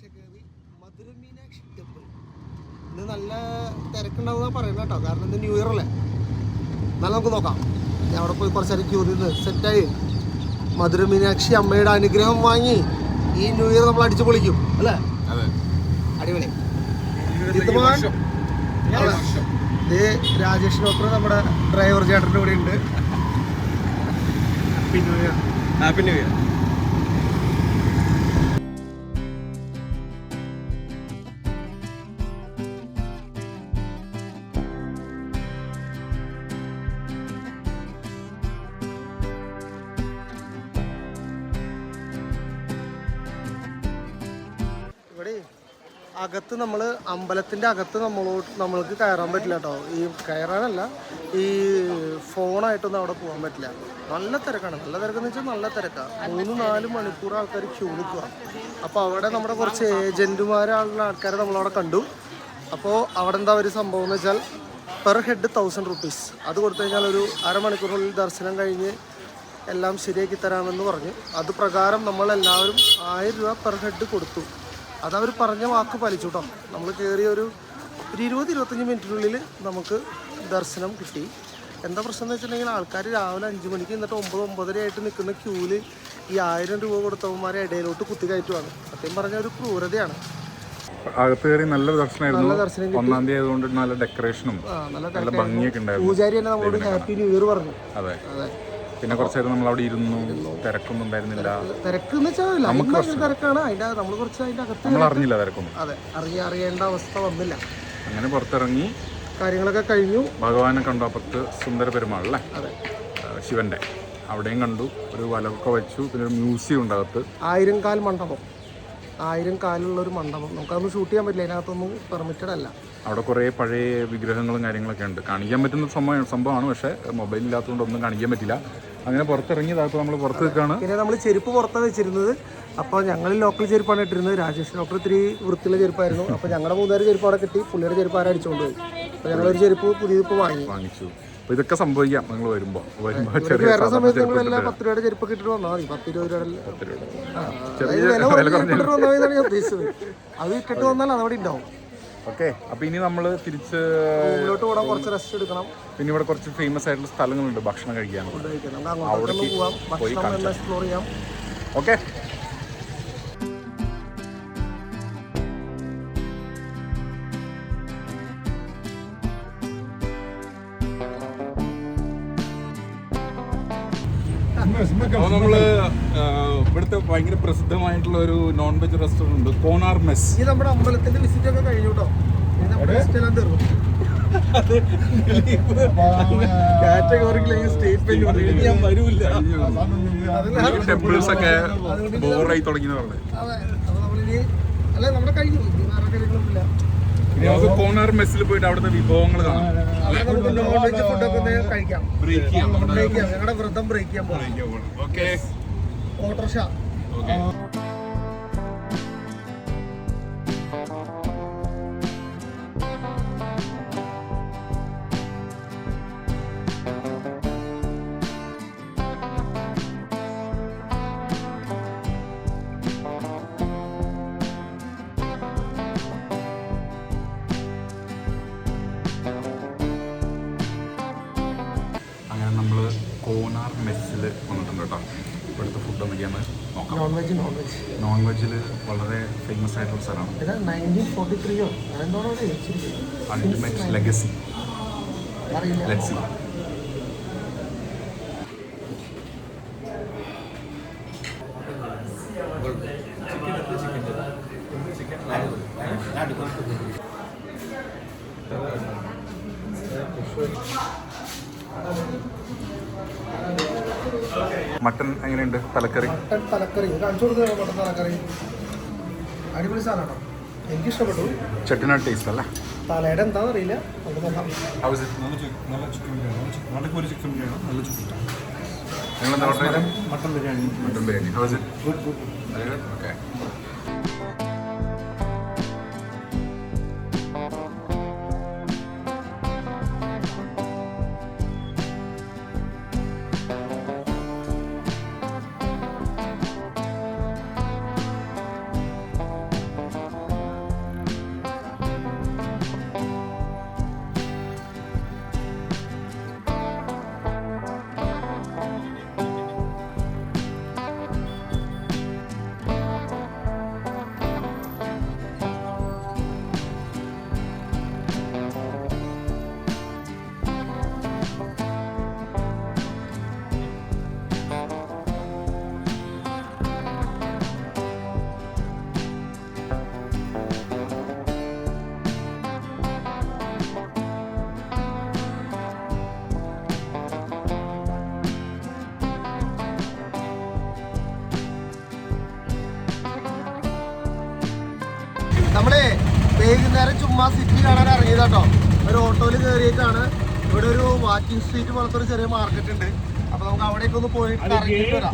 Autorickshaw കയറി Madurai Meenakshi temple. ഇന്ന് നല്ല തിരക്കുണ്ടാവുന്ന പറയുന്നത് കേട്ടോ, കാരണം ഇന്ന് ന്യൂ ഇയർ അല്ലേ. എന്നാലും നമുക്ക് നോക്കാം. ഞാൻ അവിടെ പോയി കുറച്ച് നേരം ക്യൂ നിന്ന് സെറ്റായി മധുര മീനാക്ഷി അമ്മയുടെ അനുഗ്രഹം വാങ്ങി ഈ ന്യൂ ഇയർ നമ്മൾ അടിച്ചു പൊളിക്കും അല്ലേ? അടിപൊളി. രാജേഷ് ഡോക്ടർ നമ്മുടെ ഡ്രൈവർ ചേട്ടൻ്റെ കൂടെ ഉണ്ട്. Happy new year. Happy new year. ഇവിടെ അകത്ത് നമ്മൾ അമ്പലത്തിൻ്റെ അകത്ത് നമ്മൾക്ക് കയറാൻ പറ്റില്ല കേട്ടോ. ഈ കയറാനല്ല, ഈ ഫോണായിട്ടൊന്നും അവിടെ പോകാൻ പറ്റില്ല. നല്ല തിരക്കാണ്. നല്ല തിരക്കെന്ന് വെച്ചാൽ നല്ല തിരക്കാണ്. 3-4 മണിക്കൂർ ആൾക്കാർ ക്യൂ നിൽക്കുക. അപ്പോൾ അവിടെ നമ്മുടെ കുറച്ച് ഏജൻറ്റുമാരുള്ള ആൾക്കാരെ നമ്മളവിടെ കണ്ടു. അപ്പോൾ അവിടെ എന്താ ഒരു സംഭവം എന്ന് വെച്ചാൽ പെർ ഹെഡ് 1000 റുപ്പീസ്. അത് കൊടുത്തു കഴിഞ്ഞാൽ ഒരു അരമണിക്കൂറിനുള്ളിൽ ദർശനം കഴിഞ്ഞ് എല്ലാം ശരിയാക്കി തരാമെന്ന് പറഞ്ഞു. അത് പ്രകാരം നമ്മളെല്ലാവരും 1000 രൂപ പെർ ഹെഡ് കൊടുത്തു. അതവർ പറഞ്ഞ വാക്ക് പാലിച്ചു കേട്ടോ. നമ്മൾ കയറിയ ഒരു 20-25 മിനിറ്റിനുള്ളിൽ നമുക്ക് ദർശനം കിട്ടി. എന്താ പ്രശ്നം എന്ന് വെച്ചിട്ടുണ്ടെങ്കിൽ ആൾക്കാർ രാവിലെ 5 മണിക്ക് എന്നിട്ട് 9-9:30 ആയിട്ട് നിൽക്കുന്ന ക്യൂവിൽ ഈ 1000 രൂപ കൊടുത്തവന്മാരെ ഇടയിലോട്ട് കുത്തി കയറ്റുവാണ്. സത്യം പറഞ്ഞ ഒരു ക്രൂരതയാണ്. അകത്ത് കയറി നല്ല ദർശനം. ഒന്നാം തീയതി ആയതുകൊണ്ട് നല്ല ഡെക്കറേഷനും നല്ല ഭംഗിയൊക്കെ ഉണ്ടായിരുന്നു. പൂജാരി തന്നെ നമ്മളോട് ഹാപ്പി ന്യൂ ഇയർ പറഞ്ഞു. അതെ അതെ. പിന്നെ കുറച്ച് നേരം നമ്മൾ അവിടെ ഇരുന്നു. തിരക്കൊന്നും ഉണ്ടായിരുന്നില്ല. തിരക്കെന്ന് വെച്ചാൽ തിരക്കാണ്. അതിന്റെ നമ്മൾ കുറച്ച് അതിന്റെ അകത്ത് നമ്മൾ അറിഞ്ഞില്ല തിരക്കൊന്നും. അതെ, അറിയേണ്ട അവസ്ഥ വന്നില്ല. അങ്ങനെ പുറത്തിറങ്ങി കാര്യങ്ങളൊക്കെ കഴിഞ്ഞു. ഭഗവാനെ കണ്ടു. അപ്പുറത്ത് സുന്ദര പെരുമാൾ അല്ലേ, ശിവന്റെ അവിടെയും കണ്ടു. ഒരു വലമൊക്കെ വെച്ചു. പിന്നെ ഒരു മ്യൂസിയം ഉണ്ട് അകത്ത്. 1000 കാൽ മണ്ഡപം. 1000 കാലുള്ള ഒരു മണ്ഡപം. നമുക്കതൊന്നും ഷൂട്ട് ചെയ്യാൻ പറ്റില്ല. അതിനകത്തൊന്നും പെർമിറ്റഡ് അല്ല. അവിടെ കുറേ പഴയ വിഗ്രഹങ്ങളും കാര്യങ്ങളൊക്കെ ഉണ്ട്. കാണിക്കാൻ പറ്റുന്ന സംഭവമാണ്. പക്ഷേ മൊബൈൽ ഇല്ലാത്തതുകൊണ്ട് ഒന്നും കാണിക്കാൻ പറ്റില്ല. അങ്ങനെ പുറത്തിറങ്ങി ഇപ്പോൾ നമ്മൾ പുറത്ത് നിൽക്കുകയാണ്. പിന്നെ നമ്മൾ ചെരുപ്പ് പുറത്താണ് വെച്ചിരുന്നത്. അപ്പോൾ ഞങ്ങൾ ലോക്കൽ ചെരുപ്പാണ് ഇട്ടിരുന്നത്. രാജേഷ് ഡോക്ടർ ഇത്തിരി വൃത്തിയുള്ള ചെരുപ്പായിരുന്നു. അപ്പോൾ ഞങ്ങളുടെ 3 ചെരുപ്പ് അവിടെ കിട്ടി. പുള്ളിയുടെ ചെരുപ്പ് ആരും അടിച്ചുകൊണ്ട് പോയി. അപ്പോൾ ഞങ്ങളൊരു ചെരുപ്പ് പുതിയതിപ്പോൾ വാങ്ങിച്ചു. അപ്പോൾ ഇതൊക്കെ സംഭവിക്കാം നിങ്ങൾ വരുമ്പോൾ വേറെ സമയത്ത് നിങ്ങളെല്ലാം 10 രൂപയുടെ ചെരുപ്പൊക്കെ ഇട്ടിട്ട് വന്നാൽ മതി. 10-20 രൂപ വന്നാൽ ഞാൻ ഉദ്ദേശിച്ചത്. അത് ഇട്ടിട്ട് വന്നാൽ അതവിടെ ഉണ്ടാവും. ഓക്കെ. അപ്പോൾ ഇനി നമ്മൾ തിരിച്ച് റൂമിലോട്ട് പോകാൻ കുറച്ച് റെസ്റ്റ് എടുക്കണം. പിന്നെ ഇവിടെ കുറച്ച് ഫേമസ് ആയിട്ടുള്ള സ്ഥലങ്ങളുണ്ട് ഭക്ഷണം കഴിക്കാൻ. അവിടേക്ക് പോവാം, ഭക്ഷണം എക്സ്പ്ലോർ ചെയ്യാം. ഓക്കെ. അപ്പോൾ നമ്മൾ ഇവിടുത്തെ ഭയങ്കര പ്രസിദ്ധമായിട്ടുള്ള ഒരു നോൺ വെജ് റെസ്റ്റോറൻറ്റ് ഉണ്ട്, കോണാർ മെസ്. ഈ നമ്മുടെ അമ്പലത്തിന്റെ വിസിറ്റ് ഒക്കെ കഴിഞ്ഞു കേട്ടോ. ടെമ്പിൾസ് ഒക്കെ ബോറായി തുടങ്ങി. നമുക്ക് കോണാർ മെസ്സിൽ പോയിട്ട് അവിടുത്തെ വിഭവങ്ങൾ കാണാം. ഞങ്ങളുടെ വ്രതം ബ്രേക്ക് ചെയ്യാൻ പോകും. ഓക്കെ. ഓട്ടോറിക്ഷ. കോണാർ മെസ്സിൽ വന്നിട്ടുണ്ട് കേട്ടോ. ഇവിടുത്തെ ഫുഡ് എന്തൊക്കെയാണ് നോക്കാം. നോൺ വെജിൽ വളരെ ഫേമസ് ആയിട്ടുള്ള സ്ഥലമാണ്. 1943 ultimate legacy. Let's see. Mutton എങ്ങനെയുണ്ട്? തലക്കറി കാണിച്ചു കൊടുക്കുക. മട്ടൻ തലക്കറി അടിപൊളി സാധനമാണോ, എനിക്കിഷ്ടപ്പെട്ടു. ചെട്ടിനാട് ടേസ്റ്റ് അല്ലേ? തലയുടെ എന്താണെന്ന് അറിയില്ല, നമുക്ക് നോക്കാം. മട്ടൺ ബിരിയാണി. ഓക്കെ. നമ്മളെ വൈകുന്നേരം ചുമ്മാ സിറ്റി കാണാൻ ഇറങ്ങിയതാട്ടോ. ഒരു ഓട്ടോയിൽ കയറിയേക്കാണ്. ഇവിടെ ഒരു വാക്കിംഗ് സ്ട്രീറ്റ് പോലത്തെ ഒരു ചെറിയ മാർക്കറ്റ് ഉണ്ട്. അപ്പൊ നമുക്ക് അവിടേക്ക് ഒന്ന് പോയിട്ട് ഇറങ്ങിയിട്ട് വരാം.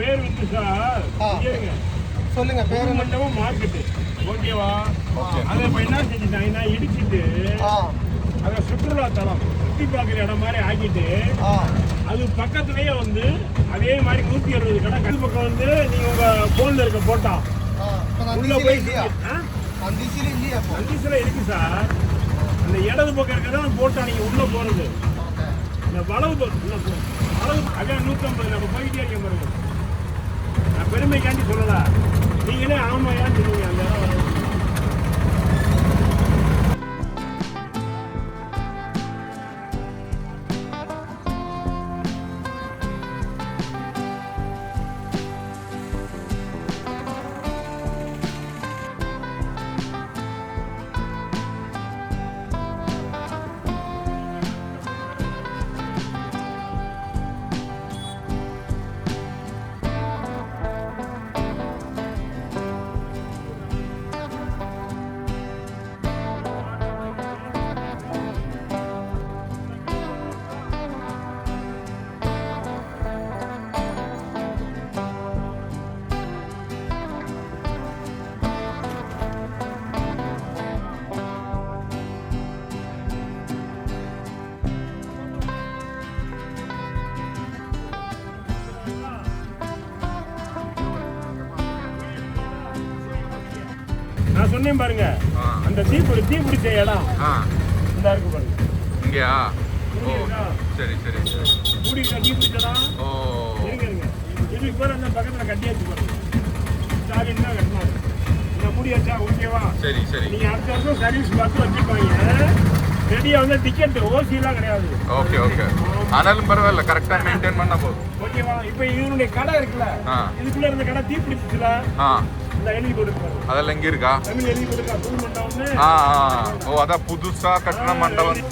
சொல்லுங்க பேர் மண்டபம் மார்க்கெட் ஓகேவா? அதை இப்போ என்ன செஞ்சுட்டாங்கன்னா இடிச்சிட்டு அதை சுற்றுலா தலம் சுற்றி பார்க்குற இடம் மாதிரி ஆக்கிட்டு அது பக்கத்துலேயே வந்து அதே மாதிரி 160 கடை கல் பக்கம் வந்து நீங்கள் உங்கள் ஃபோனில் இருக்க போட்டா உள்ளே போய் கண்டிஷனில் இருக்கு சார். அந்த இடது பக்கம் இருக்கிறதா போட்டா நீங்கள் உள்ளே போகிறது. இந்த வளவு வளவு அதான் 150 நம்ம போயிட்டே இருக்க பாருங்க. நான் பெருமைக்காண்டி சொல்லலை, நீங்களே ஆமாயான்னு சொல்லுவீங்க. அந்த இடம் வளவு நான் சொன்னேன் பாருங்க. அந்த தீ பிடிச்ச இடம் இந்த இருக்கு பாருங்க. இங்கயா? ஓ சரி சரி சரி. கூடிட்ட தீ பிடிச்சடா. ஓ இருங்க. இதுக்கு பேர் அந்த பக்கத்துல கட்டியாச்சு பாருங்க. ஸ்டாலின் தான் கட்டினாரு. இந்த முடியாச்சா? ஓகேவா? சரி சரி. நீங்க அடுத்த வருஷம் சர்வீஸ் பார்த்து வச்சுப்பாங்க. ரெடியா வந்து டிக்கெட் ஓசிலாம் கிடையாது. Okay okay. ஆனாலும் பரவாயில்ல, கரெக்டா மெயின்டைன் பண்ணா போதும். ஓகேவா? இப்போ இதனுடைய கடை இருக்குல்ல, இதுக்குள்ள இருந்த கடை தீ பிடிச்சிச்சுல, அதெல்லாம் எங்க இருக்கா? ஓ அதான் புதுசா கட்டின மண்டபம்.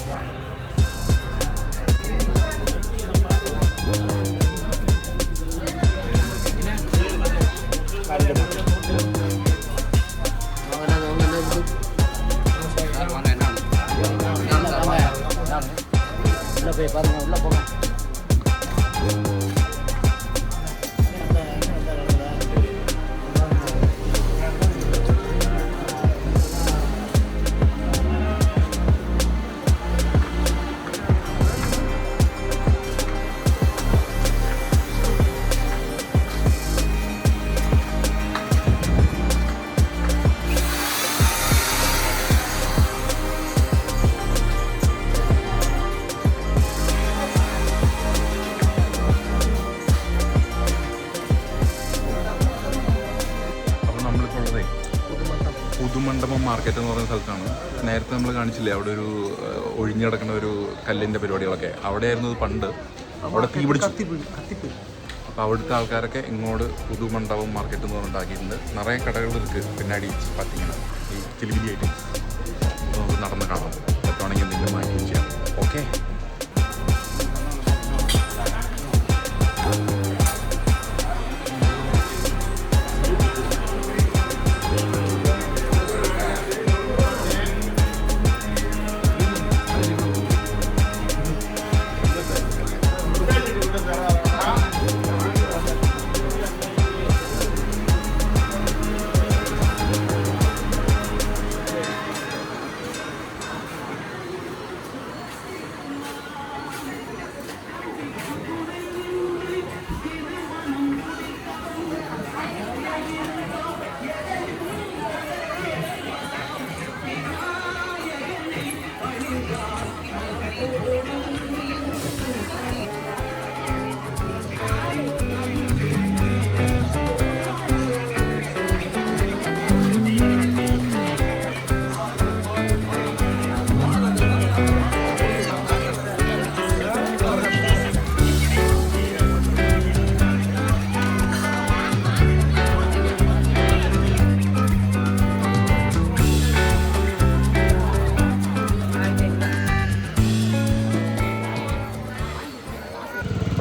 உள்ள போங்க. പുതുമണ്ഡപം മാർക്കറ്റ് എന്ന് പറയുന്ന സ്ഥലത്താണ്. നേരത്തെ നമ്മൾ കാണിച്ചില്ലേ അവിടെ ഒരു ഒഴിഞ്ഞു കിടക്കുന്ന ഒരു കല്ലിൻ്റെ പരിപാടികളൊക്കെ, അവിടെയായിരുന്നു ഇത് പണ്ട്. അവിടെ തീ പിടിച്ചു. അപ്പോൾ അവിടുത്തെ ആൾക്കാരൊക്കെ ഇങ്ങോട്ട് പുതുമണ്ഡപം മാർക്കറ്റ് എന്ന് പറഞ്ഞിട്ടാക്കിയിട്ടുണ്ട്. നിറയെ കടകളിലേക്ക് പിന്നാടി പറ്റിങ്ങനെ ഈ ചിലിബിലി ഐറ്റംസ് നമുക്ക് നടന്ന് കാണാം. പറ്റുവാണെങ്കിൽ എന്തെങ്കിലും മാറ്റി ചെയ്യാം. ഓക്കെ.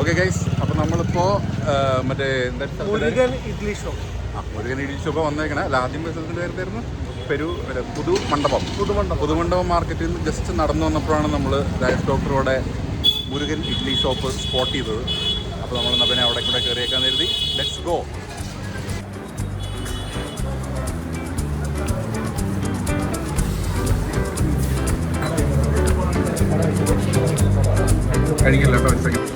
ഓക്കെ ഗൈസ്, അപ്പോൾ നമ്മളിപ്പോൾ മറ്റേ എന്താ മുരുകൻ ഇഡ്ലി ഷോപ്പ് വന്നേക്കണേ. അല്ല, ആദ്യം സ്ഥലത്തിൻ്റെ പേരുത്തായിരുന്നു പുതുമണ്ഡപം മാർക്കറ്റിൽ നിന്ന് ജസ്റ്റ് നടന്നു വന്നപ്പോഴാണ് നമ്മൾ രാജേഷ് ഡോക്ടറോടെ മുരുകൻ ഇഡ്ഡലി ഷോപ്പ് സ്പോട്ട് ചെയ്തത്. അപ്പോൾ നമ്മൾ നബനെ അവിടെ കൂടെ കയറിയേക്കാൻ കരുതി. Let's go. കഴിക്കില്ല കേട്ടോ, സെക്കൻഡ്.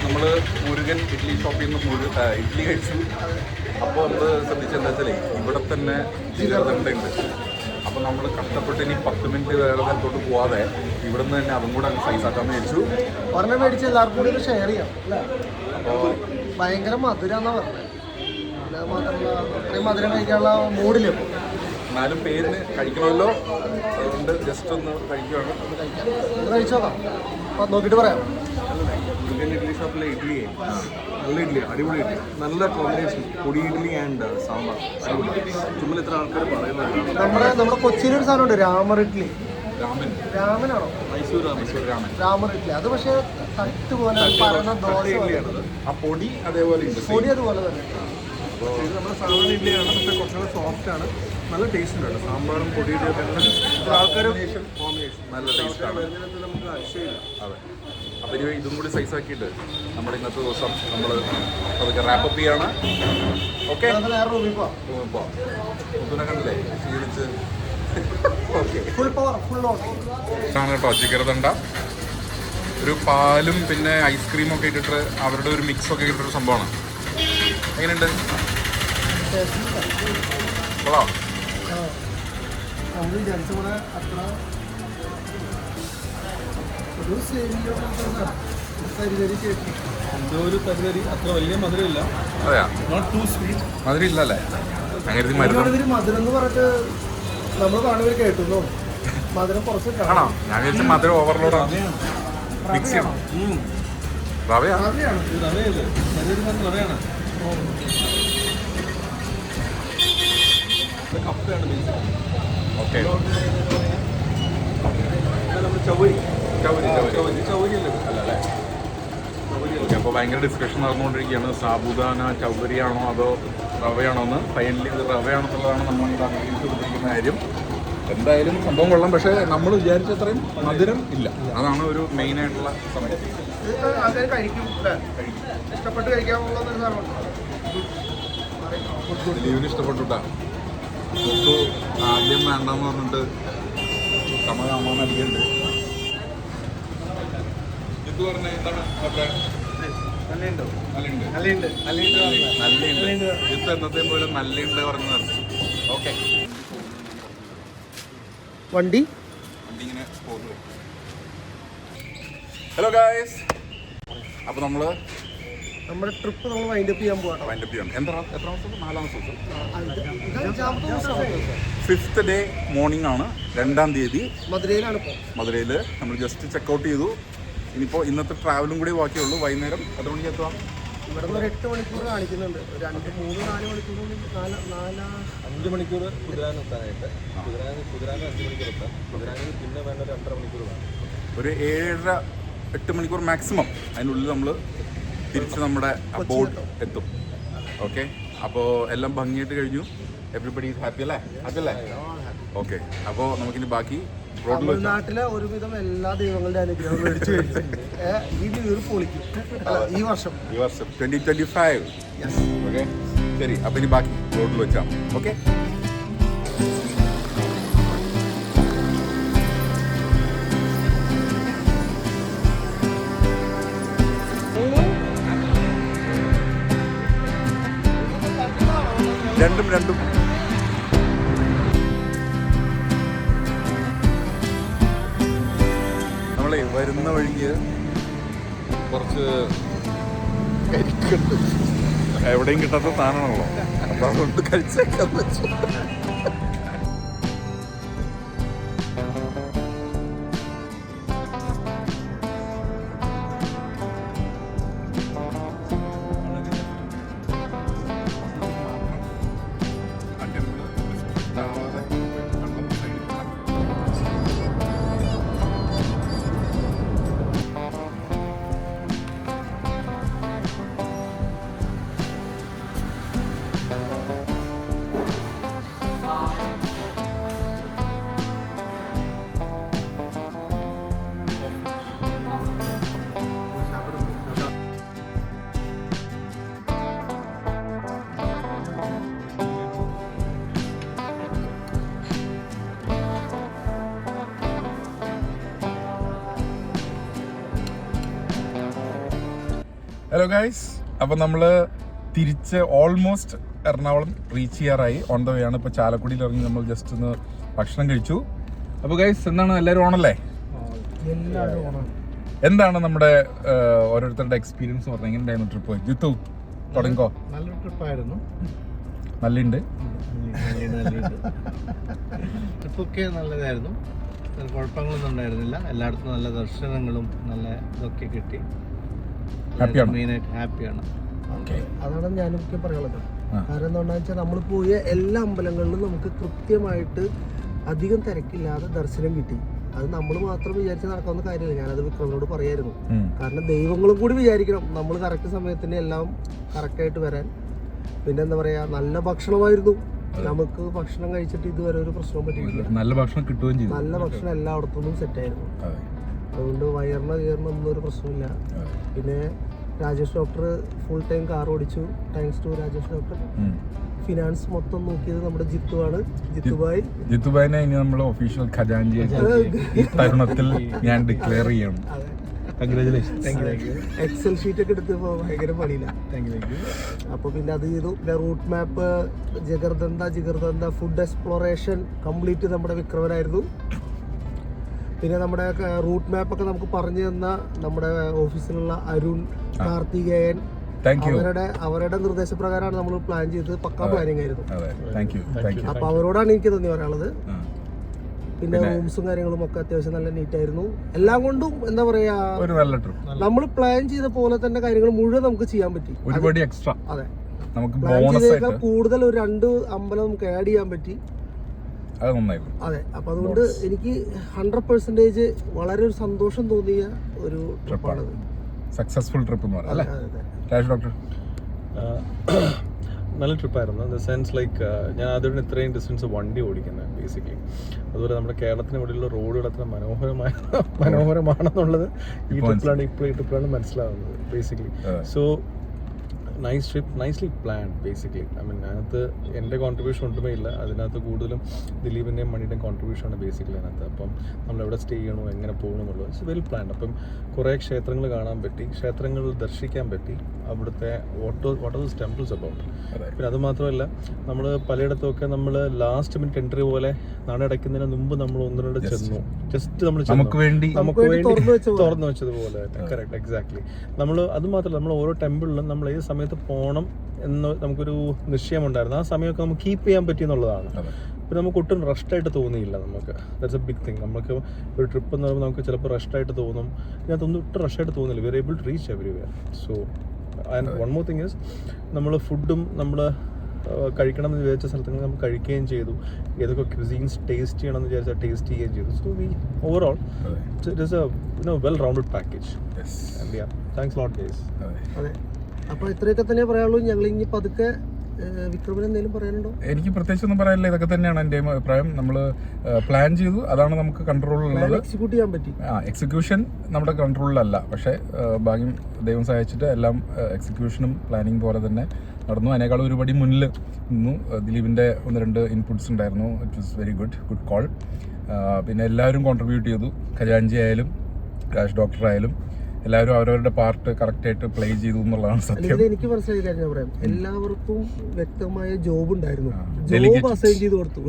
നമ്മൾ മുരുകൻ ഇഡ്ഡലി ഷോപ്പിൽ നിന്ന് ഇഡ്ഡലി കഴിച്ചു. അപ്പോൾ നമ്മൾ ശ്രദ്ധിച്ചെന്താ വെച്ചാൽ ഇവിടെ തന്നെ ജിഗർദണ്ഡയുണ്ട്. അപ്പോൾ നമ്മൾ കഷ്ടപ്പെട്ട് ഇനി 10 മിനിറ്റ് വേറെ സ്ഥലത്തോട്ട് പോവാതെ ഇവിടെ നിന്ന് തന്നെ അതും കൂടെ അങ്ങ് സൈസാക്കാമെന്ന് വിചാരിച്ചു. ഒരെണ്ണം മേടിച്ച് എല്ലാവർക്കും കൂടി ഒന്ന് ഷെയർ ചെയ്യാം. അപ്പോൾ ഭയങ്കര മധുരമാണെന്നാണ് പറഞ്ഞത്. മാത്രമല്ല അത്രയും മധുരം കഴിക്കാനുള്ള മൂഡില്ല. എന്നാലും പേരിന് കഴിക്കണമല്ലോ, അതുകൊണ്ട് ജസ്റ്റ് ഒന്ന് കഴിക്കുകയാണ്. കഴിച്ചു നോക്കാം, അപ്പോൾ നോക്കിയിട്ട് പറയാം. ഇഡ്ഡലി ഷോപ്പിലെ ഇഡ്ഡലിയെ നല്ല ഇഡ്ഡലി, അടിപൊളി ഇഡ്ഡലി, നല്ല കോമ്പിനേഷൻ. പൊടി ഇഡ്ഡലി ആൻഡ് സാമ്പാർ അടിപൊളി. ചുമ്മാ ഇത്ര ആൾക്കാർ പറയുന്നത്. നമ്മുടെ കൊച്ചിയിലൊരു സാധനമുണ്ട്, രാമർ ഇഡ്ഡലി. രാമനാണോ? മൈസൂർ രാമൻ. രാമർ ഇഡ്ഡലി. അത് പക്ഷേ തട്ട് പോലെ പറയുന്ന ദോശ ഇഡ്ഡലിയാണ്. ആ പൊടി അതേപോലെ പൊടി അതുപോലെ തന്നെ. ഇത് നമ്മുടെ സാധാരണ ഇഡ്ഡലിയാണ്, പക്ഷേ കുറച്ചുകൂടെ സോഫ്റ്റാണ്. നല്ല ടേസ്റ്റ് ഉണ്ട്. സാമ്പാറും പൊടിയുടെ ആൾക്കാർ കോമ്പിനേഷൻ നല്ല ടേസ്റ്റാണ്. നമുക്ക് അതിശയമില്ല. അതെ. അപ്പോൾ ഇനി ഇതും കൂടി സൈസാക്കിയിട്ട് നമ്മുടെ ഇന്നത്തെ ദിവസം നമ്മൾ അതൊക്കെ റാപ്പപ്പ് ചെയ്യാണ്. ഓക്കെ, നേരെ റൂമിൽ പോവാം. മുത്തുനെ കണ്ടില്ലേ ക്ഷീണിച്ച്. Okay, full power, full on ആണ് കേട്ടോ ജിഗർദണ്ഡ. ഒരു പാലും പിന്നെ ഐസ്ക്രീമും ഒക്കെ ഇട്ടിട്ട് അവരുടെ ഒരു മിക്സൊക്കെ ഇട്ടിട്ടൊരു സംഭവമാണ്. എങ്ങനെയുണ്ട്? കൊള്ളാം. നമ്മൾ വിചാരിച്ച പോലെ അത്ര ഒരു എന്തോ ഒരു തരിതരി, അത്ര വലിയ മധുരമില്ല. അതെയാ, നോട്ട് ടു സ്വീറ്റ്. മധുരം ഇല്ലല്ലേ? അങ്ങനെ മധുരം എന്ന് പറഞ്ഞിട്ട് നമ്മൾ കാണുമ്പോൾ കേട്ടുന്നു. മധുരം കുറച്ച് ആണോ? ഞാൻ വിചാരിച്ച മധുരം ഓവർലോഡാണ്. മിക്സ് ചെയ്യണം. റവയാ? റവയാണ്. റവയല്ലേ? റവയാണ്. കപ്പയാണ് ബേസ്. ഓക്കെ, നമ്മൾ ചൗരി ചൗരിയല്ലേ? അല്ലല്ലേ? ഓക്കെ, അപ്പോൾ ഭയങ്കര ഡിസ്കഷൻ നടന്നുകൊണ്ടിരിക്കുകയാണ്. സാബുദാന ചൗരിയാണോ അതോ റവയാണോ എന്ന്. ഫൈനലി ഇത് റവയാണെന്നുള്ളതാണ് നമ്മൾ അംഗീകരിച്ചുകൊണ്ടിരിക്കുന്ന കാര്യം. എന്തായാലും സംഭവം കൊള്ളാം, പക്ഷേ നമ്മൾ വിചാരിച്ച അത്രയും മധുരം ഇല്ല. അതാണ് ഒരു മെയിനായിട്ടുള്ള സമയം. ഇഷ്ടപ്പെട്ട് കഴിക്കാനുള്ള ദിലീപിന് ഇഷ്ടപ്പെട്ടുട്ടാ. മുത്തു ആദ്യം വേണ്ടെന്ന് പറഞ്ഞിട്ട് കമകാമാൻ അടിക്കുന്നുണ്ട്. ഇത് പറഞ്ഞ എന്താണ് അഭിപ്രായം? നല്ലുണ്ട്. ഇത് എന്നത്തെ പോലെ നല്ലുണ്ട് പറഞ്ഞു നിർത്തി. ഓക്കെ, വണ്ടി ഇങ്ങനെ പോകുന്നു. ഹലോ ഗായ്സ്, അപ്പോൾ നമ്മൾ നമ്മുടെ ട്രിപ്പ് നമ്മൾ വൈൻഡ് അപ്പ് ചെയ്യാൻ പോകാം. വൈൻഡപ്പ് ചെയ്യണം. എത്ര ദിവസം? 4ാമത്തെ ദിവസം. മധുരയിലാണ് 5th ഡേ മോർണിംഗ് ആണ്, 2-ാം തീയതി. ഇപ്പോൾ മധുരയിൽ നമ്മൾ ജസ്റ്റ് ചെക്കൗട്ട് ചെയ്തു. ഇനിയിപ്പോൾ ഇന്നത്തെ ട്രാവലും കൂടി ബാക്കിയുള്ളൂ. വൈകുന്നേരം 10 മണിക്ക് എത്താം. ഇവിടെ നിന്ന് ഒരു 8 മണിക്കൂർ കാണിക്കുന്നുണ്ട്. 2, 3, 4 മണിക്കൂർ 5 മണിക്കൂർ കുതിരാനെത്താനായിട്ട്. കുതിരാന് 5 മണിക്കൂർ എത്താം. കുതിരാനിൽ പിന്നെ വേണ്ട 2.5 മണിക്കൂർ വേണം. ഒരു 7-8 മണിക്കൂർ മാക്സിമം. അതിനുള്ളിൽ നമ്മൾ തിരിച്ച് നമ്മുടെ ബോട്ട് എത്തും. ഓക്കെ, അപ്പോൾ എല്ലാം ഭംഗിയായിട്ട് കഴിഞ്ഞു. എവറിബഡി ഈസ് ഹാപ്പി അല്ലേ? ഓക്കെ, അപ്പോൾ നമുക്കിനി ബാക്കി തമിഴ്നാട്ടിലെ ഒരുവിധം എല്ലാ ദൈവങ്ങളുടെ അനുഗ്രഹം മേടിച്ചു ഈ ന്യൂ പൊളിക്കും ഈ വർഷം 2025. ഓക്കെ, ശരി. അപ്പോൾ ഇനി ബാക്കി റോഡിൽ വെച്ചാൽ ഓക്കെ. രണ്ടും നമ്മളെ വരുന്ന വഴിക്ക് കുറച്ച് കരിക്കുണ്ട്. എവിടെയും കിട്ടാത്ത സാധനമാണല്ലോ, അപ്പം അതുകൊണ്ട് കഴിച്ചേക്കാന്ന് വെച്ചു. ഹലോ ഗൈസ്, അപ്പം നമ്മൾ തിരിച്ച് ഓൾമോസ്റ്റ് എറണാകുളം റീച്ച് ചെയ്യാറായി. ഓൺ ദ വേ ആണ്. ഇപ്പോൾ ചാലക്കുടിയിൽ ഇറങ്ങി നമ്മൾ ജസ്റ്റ് ഒന്ന് ഭക്ഷണം കഴിച്ചു. അപ്പോൾ ഗൈസ്, എന്താണ് എല്ലാവരും ഓണല്ലേ? എല്ലാവരും ഓണം. എന്താണ് നമ്മുടെ ഓരോരുത്തരുടെ എക്സ്പീരിയൻസ് പറഞ്ഞാൽ എങ്ങനെയായിരുന്നു ട്രിപ്പ്? ജിത്തു തുടങ്ങിക്കോ. നല്ലൊരു ട്രിപ്പായിരുന്നു. നല്ലുണ്ട്. ട്രിപ്പൊക്കെ നല്ലതായിരുന്നു. കുഴപ്പങ്ങളൊന്നും ഉണ്ടായിരുന്നില്ല. എല്ലായിടത്തും നല്ല ദർശനങ്ങളും നല്ല ഇതൊക്കെ കിട്ടി. ഹാപ്പിയാണ്. മെയിനായിട്ട് ഹാപ്പിയാണ്. അതാണ് ഞാനൊക്കെ പറയാനുള്ളത്. കാരണം എന്താണെന്ന് വെച്ചാൽ നമ്മൾ പോയ എല്ലാ അമ്പലങ്ങളിലും നമുക്ക് കൃത്യമായിട്ട് അധികം തിരക്കില്ലാതെ ദർശനം കിട്ടി. അത് നമ്മൾ മാത്രം വിചാരിച്ച് നടക്കാവുന്ന കാര്യമില്ല. ഞാനത് വിക്രമിനോട് പറയായിരുന്നു. കാരണം ദൈവങ്ങളും കൂടി വിചാരിക്കണം നമ്മൾ കറക്റ്റ് സമയത്തിന് എല്ലാം കറക്റ്റായിട്ട് വരാൻ. പിന്നെ എന്താ പറയാ, നല്ല ഭക്ഷണമായിരുന്നു. നമുക്ക് ഭക്ഷണം കഴിച്ചിട്ട് ഇതുവരെ ഒരു പ്രശ്നവും പറ്റിയിട്ടില്ല. നല്ല ഭക്ഷണം കിട്ടുകയും ചെയ്തു. നല്ല ഭക്ഷണം എല്ലായിടത്തുനിന്നും സെറ്റായിരുന്നു. അതുകൊണ്ട് വയറിന് കയറുന്നൊന്നും ഒരു പ്രശ്നമില്ല. പിന്നെ Rajesh doctor full time car ഓടിച്ചു. Thanks to Rajesh doctor. Finance മൊത്തം നോക്കിയത് നമ്മുടെ ജിത്തുവാണ്. ജിത്തുബായിനെ ഇനി നമ്മൾ ഒഫീഷ്യൽ ഖജാൻജി ഈ തരുണത്തിൽ ഞാൻ ഡിക്ലെയർ ചെയ്യണം. എക്സൽ ഷീറ്റ് ഒക്കെ എടുത്ത് ഭയങ്കര പണിയില്ല. അപ്പൊ പിന്നെ അത് ചെയ്തു. പിന്നെ route map, jigarthanda food exploration complete നമ്മുടെ വിക്രമനായിരുന്നു. പിന്നെ നമ്മുടെ റൂട്ട് മാപ്പൊക്കെ നമുക്ക് പറഞ്ഞു തന്ന നമ്മുടെ ഓഫീസിലുള്ള അരുൺ, കാർത്തികേയൻ, അവരുടെ നിർദ്ദേശപ്രകാരമാണ് നമ്മൾ പ്ലാൻ ചെയ്തത്. പക്കാ പ്ലാനിങ് ആയിരുന്നു. അപ്പൊ അവരോടാണ് എനിക്ക് നന്ദി പറയാനുള്ളത്. പിന്നെ റൂംസും കാര്യങ്ങളും ഒക്കെ അത്യാവശ്യം നല്ല നീറ്റ് ആയിരുന്നു. എല്ലാം കൊണ്ടും എന്താ പറയാ, ഒരു നല്ല ട്രിപ്പ്. നമ്മൾ പ്ലാൻ ചെയ്ത പോലെ തന്നെ കാര്യങ്ങൾ മുഴുവൻ നമുക്ക് ചെയ്യാൻ പറ്റി. ഒരുപാട് എക്സ്ട്രാ അതെ, നമുക്ക് പ്ലാൻ ചെയ്തേക്കാൾ കൂടുതൽ ഒരു 2 അമ്പലം നമുക്ക് ആഡ് ചെയ്യാൻ പറ്റി. അത് നന്നായിരുന്നു. അതെ, അപ്പൊ അതുകൊണ്ട് എനിക്ക് 100% വളരെ ഒരു സന്തോഷം തോന്നിയ ഒരു ട്രിപ്പാണത്. സക്സസ്ഫുൾ ട്രിപ്പ് എന്ന് പറയാം അല്ലേ രാജ് ഡോക്ടർ? നല്ല ട്രിപ്പായിരുന്നു. ഇൻ ദ സെൻസ് ലൈക്ക് ഞാൻ ആദ്യമായിട്ട് ഇത്രയും ഡിസ്റ്റൻസ് വണ്ടി ഓടിക്കുന്നത് ബേസിക്കലി. അതുപോലെ നമ്മുടെ കേരളത്തിന് ഇവിടെയുള്ള റോഡുകൾ അത്ര മനോഹരമാണെന്നുള്ളത് ഈ ട്രിപ്പിലാണ് മനസ്സിലാവുന്നത് basically. So nice trip, nicely planned basically. I mean അതിനകത്ത് എൻ്റെ കോൺട്രിബ്യൂഷൻ ഒട്ടുമേ ഇല്ല. അതിനകത്ത് കൂടുതലും ദിലീപിൻ്റെയും മണിയുടെയും കോൺട്രിബ്യൂഷനാണ് ബേസിക്കലി അതിനകത്ത്. അപ്പം നമ്മൾ എവിടെ സ്റ്റേ ചെയ്യണോ, എങ്ങനെ പോകണം എന്നുള്ളത് ഇറ്റ്സ് വെൽ പ്ലാൻഡ്. അപ്പം കുറേ ക്ഷേത്രങ്ങൾ കാണാൻ പറ്റി, ക്ഷേത്രങ്ങൾ ദർശിക്കാൻ പറ്റി. അവിടുത്തെ what are those temples about. പിന്നെ അത് മാത്രമല്ല, നമ്മൾ പലയിടത്തുമൊക്കെ നമ്മൾ ലാസ്റ്റ് മിനിറ്റ് എൻട്രി പോലെ നടയടയ്ക്കുന്നതിന് മുമ്പ് നമ്മൾ 1-2 ചെന്നു. ജസ്റ്റ് നമ്മൾ നമുക്ക് വേണ്ടി തുറന്നു വെച്ചതുപോലെ. Correct, exactly. നമ്മൾ അത് മാത്രമല്ല, നമ്മൾ ഓരോ ടെമ്പിളിലും നമ്മൾ ഏത് സമയത്ത് പോകണം എന്ന് നമുക്കൊരു നിശ്ചയമുണ്ടായിരുന്നു. ആ സമയമൊക്കെ നമുക്ക് കീപ്പ് ചെയ്യാൻ പറ്റി എന്നുള്ളതാണ്. പിന്നെ നമുക്ക് ഒട്ടും റഷ്ടായിട്ട് തോന്നിയില്ല. നമുക്ക് ദാറ്റ്സ് എ ബിഗ് തിങ്. നമുക്ക് ഒരു ട്രിപ്പ് എന്ന് പറയുമ്പോൾ നമുക്ക് ചിലപ്പോൾ റഷ്ടായിട്ട് തോന്നും. ഇതിനകത്തൊന്നും ഒട്ടും റഷ്ടായിട്ട് തോന്നില്ല. We are able to reach everywhere. So and one more thing is, നമ്മൾ ഫുഡും നമ്മൾ കഴിക്കണം എന്ന് വിചാരിച്ച സ്ഥലത്ത് നമ്മൾ കഴിക്കുകയും ചെയ്തു. ഏതൊക്കെ ക്യൂസീൻസ് ടേസ്റ്റ് ചെയ്യണം എന്ന് വിചാരിച്ചാൽ ടേസ്റ്റ് ചെയ്യുകയും ചെയ്തു. So we overall it is A well rounded package. And yeah, thanks lot guys. അതെ, അപ്പോൾ ഇത്രയൊക്കെ തന്നെ പറയാനുള്ളൂ. ഞങ്ങൾ ഇനി പതുക്കെ വിക്രമിന് എന്തെങ്കിലും പറയാനുണ്ടോ? എനിക്ക് പ്രത്യേകിച്ച് ഒന്നും പറയാനില്ല. ഇതൊക്കെ തന്നെയാണ് എൻ്റെ അഭിപ്രായം. നമ്മൾ പ്ലാൻ ചെയ്തു, അതാണ് നമുക്ക് കൺട്രോളിലുള്ളത്. എക്സിക്യൂട്ട് ചെയ്യാൻ പറ്റി. എക്സിക്യൂഷൻ നമ്മുടെ കൺട്രോളിലല്ല, പക്ഷേ ഭാഗ്യം ദൈവം സഹായിച്ചിട്ട് എല്ലാം എക്സിക്യൂഷനും പ്ലാനിങ് പോലെ തന്നെ നടന്നു. അതിനേക്കാളും ഒരുപടി മുന്നിൽ നിന്നു. ദിലീപിൻ്റെ 1-2 ഇൻപുട്സ് ഉണ്ടായിരുന്നു. It was very good call. പിന്നെ എല്ലാവരും കോൺട്രിബ്യൂട്ട് ചെയ്തു. ഖജാൻജി ആയാലും രാജ് ഡോക്ടർ ആയാലും എല്ലാവരും അവരവരുടെ പാർട്ട് കറക്റ്റായിട്ട് പ്ലേ ചെയ്തു എന്നുള്ളതാണ് സത്യം. എനിക്ക് മനസ്സിലായി കാര്യം പറയാം. എല്ലാവർക്കും വ്യക്തമായ ജോബ് ഉണ്ടായിരുന്നു. ജോബ് അസൈൻ ചെയ്ത് കൊടുത്തു.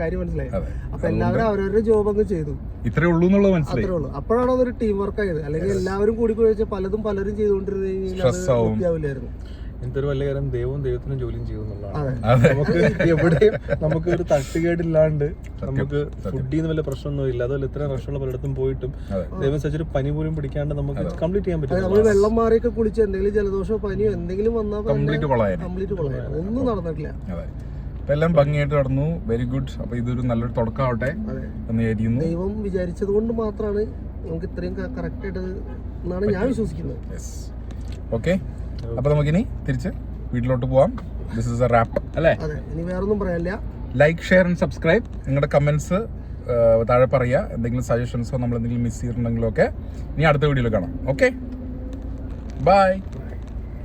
കാര്യം മനസ്സിലായി. അപ്പൊ എല്ലാവരും അവരവരുടെ ജോബ് അങ്ങ് ചെയ്തു. ഇത്രേ ഉള്ളൂ എന്നുള്ളത് മനസ്സിലായി. അത്രേ ഉള്ളൂ. അപ്പോഴാണ് അതൊരു ടീം വർക്ക് ആയത്. അല്ലെങ്കിൽ എല്ലാവരും കൂടി കുഴച്ച് പലരും ചെയ്തുകൊണ്ടിരുന്നു. എന്തൊരു വലിയ കാര്യം, ദൈവത്തിനും ജോലിയും ചെയ്യുന്നുള്ളതാണ്. നമുക്ക് എവിടെയും നമുക്ക് ഒരു തട്ടുകേടില്ലാണ്ട് നമുക്ക് ഫുഡിൽ നിന്ന് വല്ല പ്രശ്നമൊന്നും ഇല്ല. അതുപോലെ ഇത്രയും റഷുള്ള പലയിടത്തും പോയിട്ടും ദൈവം സച്ചൊരു പനി പോലും പിടിക്കാണ്ട് നമുക്ക് കംപ്ലീറ്റ് ചെയ്യാൻ പറ്റും. നമ്മൾ വെള്ളം മാറിയൊക്കെ കുളിച്ച് എന്തെങ്കിലും ജലദോഷമോ പനിയോ എന്തെങ്കിലും വന്നാൽ കംപ്ലീറ്റ് കൊള്ളായിരുന്നു. ഒന്നും നടന്നിട്ടില്ല. എല്ലാം ഭംഗിയായിട്ട് നടന്നു. Very good. അപ്പൊ ഇതൊരു നല്ലൊരു തുടക്കമാവട്ടെ എന്ന് വിചാരിക്കുന്നു. ദൈവം വിചാരിച്ചത് കൊണ്ട് മാത്രമാണ് നമുക്ക് ഇത്രയും കറക്റ്റ് ആയിട്ട് എന്നാണ് ഞാൻ വിശ്വസിക്കുന്നത്. ഓക്കെ, അപ്പൊ നമുക്കിനി തിരിച്ച് വീട്ടിലോട്ട് പോവാം. ദിസ് ഇസ് എ റാപ്പ് അല്ലേ? അതെ, ഇനി വേറൊന്നും പറയാനില്ല. Like, share and subscribe. നിങ്ങളുടെ കമന്റ്സ് താഴെ പറയുക. എന്തെങ്കിലും സജഷൻസോ നമ്മൾ എന്തെങ്കിലും മിസ് ചെയ്തിട്ടുണ്ടെങ്കിലോ ഒക്കെ ഇനി അടുത്ത വീഡിയോയിൽ കാണാം. Okay, by.